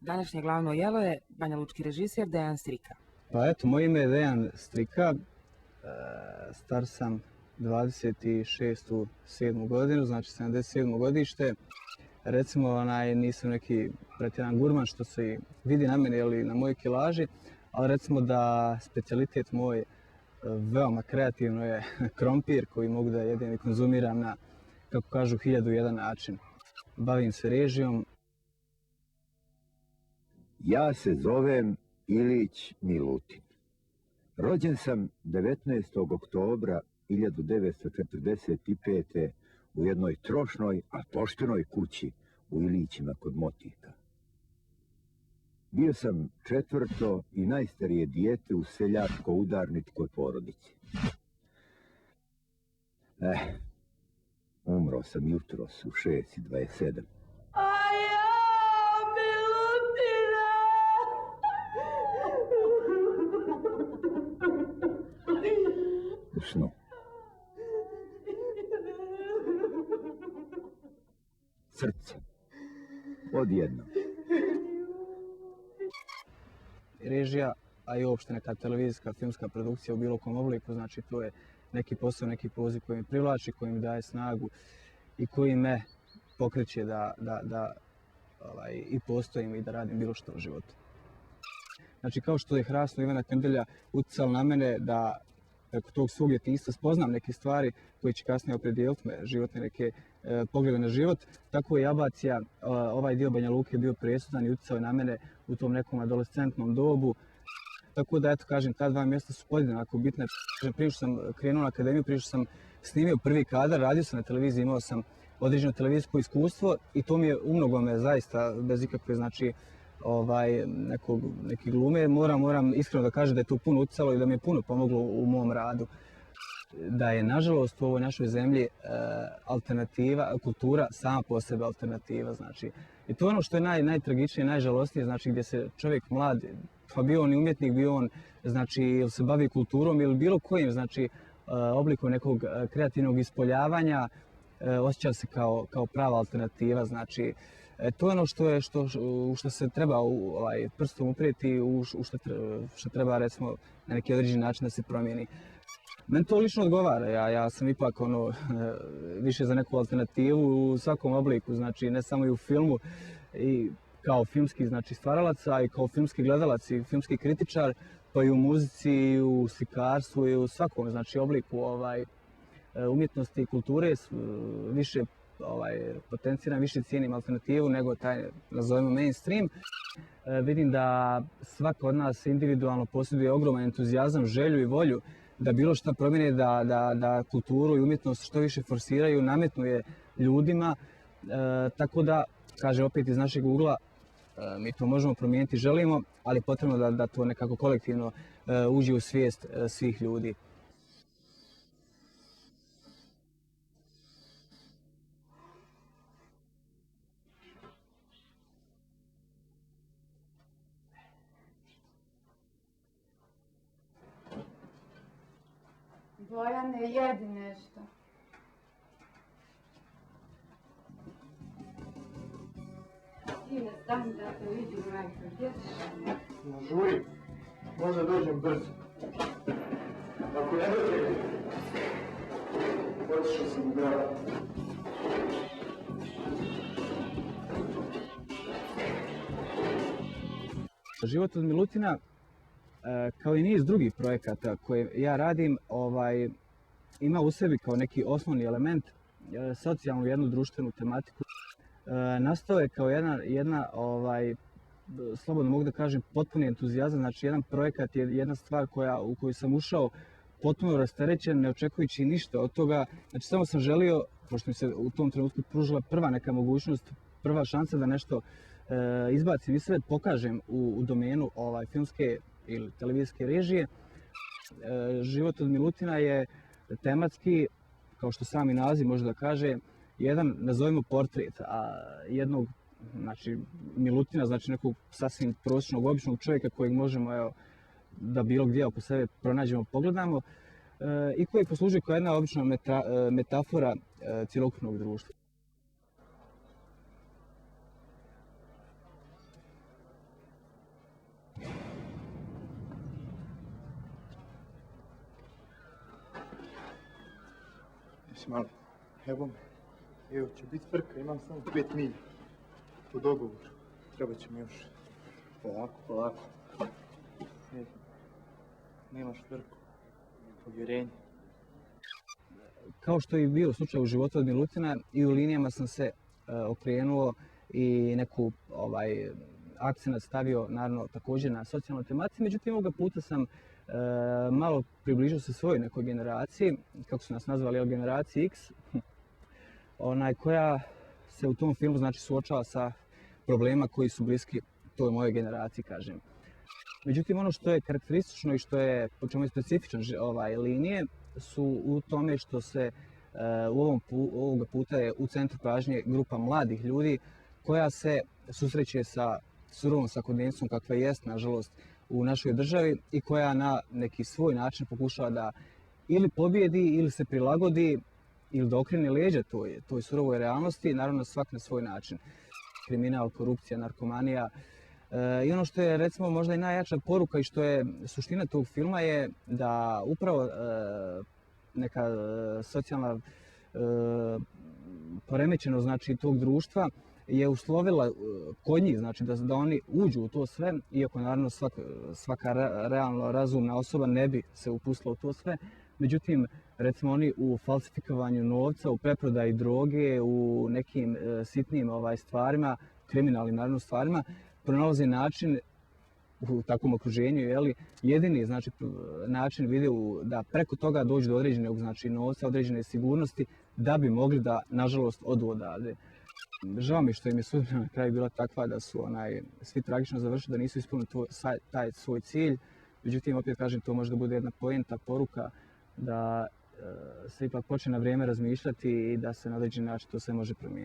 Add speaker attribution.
Speaker 1: Današnje glavno jelo je banjalučki režiser Dejan Strika.
Speaker 2: Pa eto, moje ime je Dejan Strika, star sam 26.7. godinu, znači 77. godište. Recimo, nisam neki pretjeran gurman što se i vidi na meni ili na mojoj kilaži, ali recimo da specijalitet moj veoma kreativno je krompir koji mogu da jedem i konzumiram na, kako kažu, 1001 način. Bavim se režijom.
Speaker 3: Ja se zovem Ilić Milutin. Rođen sam 19. oktobra 1945. u jednoj trošnoj, a poštenoj kući u Ilićima kod Motika. Bio sam četvrto i najstarije dijete u seljačko-udarničkoj porodici. Umro sam jutros u 6:27. U snu. Srce. Odjednom.
Speaker 2: Režija, a i uopšte neka televizijska, filmska produkcija u bilo kom obliku, znači to je neki posao, neki poziv koji me privlači, koji mi daje snagu i koji me pokreće da i postojim i da radim bilo što u životu. Znači, kao što je Hrasno Ivana Krndelja utjecalo na mene da preko tog svog djetinjstva spoznam neke stvari koje će kasnije opredijeliti me, životne neke poglede na život, tako je Abacija, ovaj dio Banja Luke bio presudan i utjecao na mene u tom nekom adolescentnom dobu. Tako da, eto, kažem, ta 2 mjesta su podjednako bitne. Prije što sam krenuo na akademiju, prije što sam snimio prvi kadar, radio sam na televiziji, imao sam određeno televizijsko iskustvo i to mi je umnogome zaista, bez ikakve, znači, neke glume, moram iskreno da kažem da je to puno utjecalo i da mi je puno pomoglo u mom radu. Da je, nažalost, u ovoj našoj zemlji alternativa, kultura sama po sebi alternativa, znači. I to je ono što je najtragičnije, najžalostnije, znači gdje se čovjek mlad, pa bio on i umjetnik, bio on, znači, ili se bavi kulturom ili bilo kojim, znači, oblikom nekog kreativnog ispoljavanja, osjeća se kao prava alternativa, znači, to je ono što se treba prstom uprijeti, što treba, recimo, na neki određeni način da se promijeni. Meni to lično odgovara, ja sam ipak više za neku alternativu u svakom obliku, znači ne samo i u filmu, i kao filmski, znači, stvaralac, a i kao filmski gledalac i filmski kritičar, pa i u muzici, i u slikarstvu, i u svakom, znači, obliku umjetnosti i kulture više potenciram, više cijenim alternativu nego taj, nazovemo, mainstream. Vidim da svako od nas individualno posjeduje ogroman entuzijazam, želju i volju da bilo šta promijene, da kulturu i umjetnost što više forsiraju, nametnu je ljudima. Tako da, kaže opet iz našeg ugla, mi to možemo promijeniti, želimo, ali potrebno da to nekako kolektivno uđe u svijest svih ljudi.
Speaker 4: Bojane, jedi nešto. Sine, stani da te vidim, majko, jediš?
Speaker 5: Ne žurim, možda dođem brzo. Ako ne dođem, otišao sam u grad.
Speaker 2: Život od Milutina, kao i niz drugih projekata koje ja radim, ima u sebi kao neki osnovni element socijalnu, jednu društvenu tematiku. Nastao je kao jedna slobodno mogu da kažem, potpuni entuzijazam, znači jedan projekat je jedna stvar u koju sam ušao potpuno rasterećen, ne očekujući ništa od toga. Znači samo sam želio, pošto mi se u tom trenutku pružila prva neka mogućnost, prva šansa da nešto izbacim i sve pokažem u domenu filmske ili televizijske režije. Život od Milutina je tematski, kao što sami naziv može da kaže, jedan, nazovimo, portret jednog znači Milutina, znači nekog sasvim prosječnog, običnog čovjeka kojeg možemo, evo, da bilo gdje oko sebe pronađemo, pogledamo, i koji poslužuje kao jedna obična metafora cjelokupnog društva.
Speaker 5: Jesi malo? Evo me. Evo će biti frka, imam samo 5 milja. Po dogovoru. Treba će mi još. Polako, polako. Nemaš frku. Povjerenje.
Speaker 2: Kao što je bio slučaj u životu od Milutina, i u linijama sam se okrenuo i neku akcenat stavio, naravno, također na socijalnoj tematici. Međutim, ovoga puta sam malo približio se svojoj nekoj generaciji, kako su nas nazvali, generaciji X, koja se u tom filmu, znači, suočava sa problemima koji su bliski toj mojoj generaciji, kažem. Međutim, ono što je karakteristično i što je, po čemu je specifičan linije, su u tome što se ovoga puta je u centru pažnje grupa mladih ljudi koja se susreće sa surovom svakodnevnicom kakva jest, nažalost, u našoj državi i koja na neki svoj način pokušava da ili pobjedi ili se prilagodi ili da okrene leđa toj surovoj realnosti, naravno svak na svoj način. Kriminal, korupcija, narkomanija. I ono što je, recimo, možda i najjača poruka i što je suština tog filma je da upravo neka socijalna poremećenost, znači, tog društva je uslovila kod njih, znači da oni uđu u to sve, iako naravno svaka realno razumna osoba ne bi se upustila u to sve. Međutim, recimo, oni u falsifikovanju novca, u preprodaji droge, u nekim sitnim stvarima, kriminalnim naravno stvarima, pronalazi način u takvom okruženju, jedini, znači, način vide da preko toga dođu do određenog, znači, novca, određene sigurnosti, da bi mogli da, nažalost, odu odavde. Žao mi što im je sudbina na kraju bila takva da su svi tragično završili, da nisu ispunili taj svoj cilj. Međutim, opet kažem, to može da bude jedna poenta, poruka da se ipak počne na vrijeme razmišljati i da se na određeni način to sve može promijeniti.